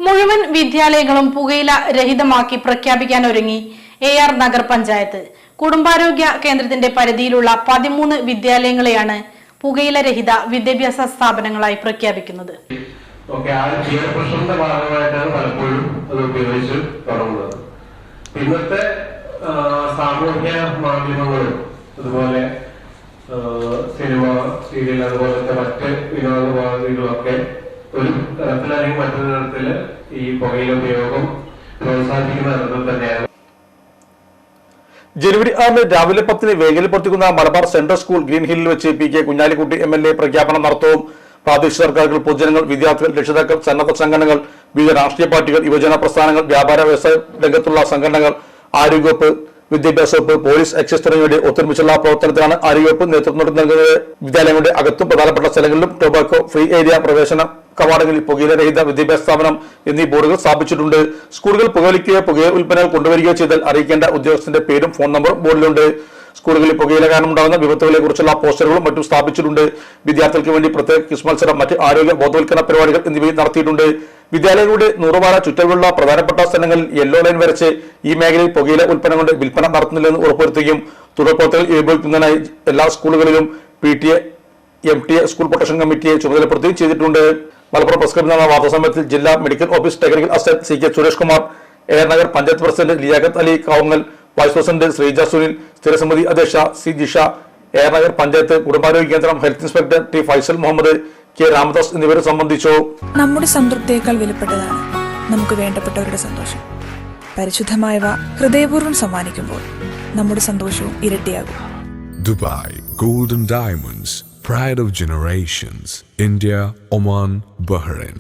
മുഴുവൻ വിദ്യാലയങ്ങളും പുകയില രഹിതമാക്കി പ്രഖ്യാപിക്കാനൊരുങ്ങി AR നഗർ പഞ്ചായത്ത്. കുടുംബാരോഗ്യ കേന്ദ്രത്തിന്റെ പരിധിയിലുള്ള 13 വിദ്യാലയങ്ങളെയാണ് പുകയില രഹിത വിദ്യാഭ്യാസ സ്ഥാപനങ്ങളായി പ്രഖ്യാപിക്കുന്നത്. ഇന്നത്തെ സാമൂഹ്യ മാധ്യമങ്ങളും അതുപോലെ സിനിമ, സീരിയൽ, അതുപോലത്തെ മറ്റ് വിനോദോപാധികളൊക്കെ ഒരു തരത്തിൽ അല്ലെങ്കിൽ മറ്റൊരു തരത്തിൽ ഈ പുകയില ഉപയോഗം പ്രോത്സാഹിപ്പിക്കുന്ന തരത്തിൽ തന്നെയാണ്. ജനുവരി 6 രാവിലെ 10 വേഗയിൽ പ്രവർത്തിക്കുന്ന മലബാർ സെൻട്രൽ സ്കൂൾ ഗ്രീൻ ഹില്ലിൽ വെച്ച് PK കുഞ്ഞാലിക്കുട്ടി MLA പ്രഖ്യാപനം നടത്തും. പ്രാദേശിക സർക്കാരുകൾ, പൊതുജനങ്ങൾ, വിദ്യാർത്ഥികൾ, രക്ഷിതാക്കൾ, സന്നദ്ധ സംഘടനകൾ, വിവിധ രാഷ്ട്രീയ പാർട്ടികൾ, യുവജന പ്രസ്ഥാനങ്ങൾ, വ്യാപാര വ്യവസായ രംഗത്തുള്ള സംഘടനകൾ, ആരോഗ്യവകുപ്പ്, വിദ്യാഭ്യാസ വകുപ്പ്, പോലീസ്, എക്സൈസ് തുടങ്ങിയവരുടെ ഒത്തൊരുമിച്ചുള്ള പ്രവർത്തനത്തിലാണ് ആരോഗ്യവകുപ്പ് നേതൃത്വം നൽകുന്നത്. വിദ്യാലയങ്ങളുടെ അകത്തും പ്രധാനപ്പെട്ട സ്ഥലങ്ങളിലും ടൊബാക്കോ ഫ്രീ ഏരിയ, പ്രവേശന കവാടങ്ങളിൽ പുകയില രഹിത വിദ്യാഭ്യാസ സ്ഥാപനം എന്നീ ബോർഡുകൾ സ്ഥാപിച്ചിട്ടുണ്ട്. സ്കൂളുകൾ പുകവലിക്കുകയോ പുകയില ഉൽപ്പന്നങ്ങൾ കൊണ്ടുവരികയോ ചെയ്താൽ അറിയിക്കേണ്ട ഉദ്യോഗസ്ഥന്റെ പേരും ഫോൺ നമ്പറും ബോർഡിലുണ്ട്. സ്കൂളുകളിൽ പുകയില കാരണം ഉണ്ടാകുന്ന വിപത്തുകളെ കുറിച്ചുള്ള പോസ്റ്ററുകളും മറ്റും സ്ഥാപിച്ചിട്ടുണ്ട്. വിദ്യാർത്ഥികൾക്ക് വേണ്ടി പ്രത്യേക ക്വിസ് മത്സരം, മറ്റ് ആരോഗ്യ ബോധവൽക്കരണ പരിപാടികൾ എന്നിവയും നടത്തിയിട്ടുണ്ട്. വിദ്യാലയങ്ങളുടെ 100 വാര ചുറ്റളവുള്ള പ്രധാനപ്പെട്ട സ്ഥലങ്ങളിൽ യെല്ലോ ലൈൻ വരച്ച് ഈ മേഖലയിൽ പുകയില ഉൽപ്പന്നങ്ങളുടെ വിൽപ്പന നടത്തുന്നില്ലെന്ന് ഉറപ്പുവരുത്തുകയും തുടർ പ്രവർത്തനങ്ങൾ ഏകോപിക്കുന്നതിനായി എല്ലാ സ്കൂളുകളിലും PTA, MTA, സ്കൂൾ പ്രൊട്ടക്ഷൻ കമ്മിറ്റിയെ ചുമതലപ്പെടുത്തുകയും ചെയ്തിട്ടുണ്ട്. മലപ്പുറം പ്രസ് ക്ലബ്ബിൽ നടന്ന വാർത്താസമ്മേളനത്തിൽ ജില്ലാ medical office technical assistant CK Suresh Kumar, AR Nagar panchayat president Liyakath Ali Kavungal, vice president Sreeja Sunil, സ്ഥിരസമിതി അധ്യക്ഷ C ജിഷ, AR നഗർ പഞ്ചായത്ത് കുടുംബാരോഗ്യ കേന്ദ്രം health inspector T Faisal Muhammad, K Ramadas എന്നിവരെ സംബന്ധിച്ചു. നമ്മുടെ സംതൃപ്തിയേക്കാൾ വിലപ്പെട്ടതാണ് നമുക്ക് വേണ്ടപ്പെട്ടവരുടെ സന്തോഷം. പരിശുദ്ധമായവ ഹൃദയപൂർവ്വം സമ്മാനിക്കുമ്പോൾ നമ്മുടെ സന്തോഷവും ഇരട്ടിയാകും. Dubai Golden Diamonds, pride of generations. India, Oman, Bahrain.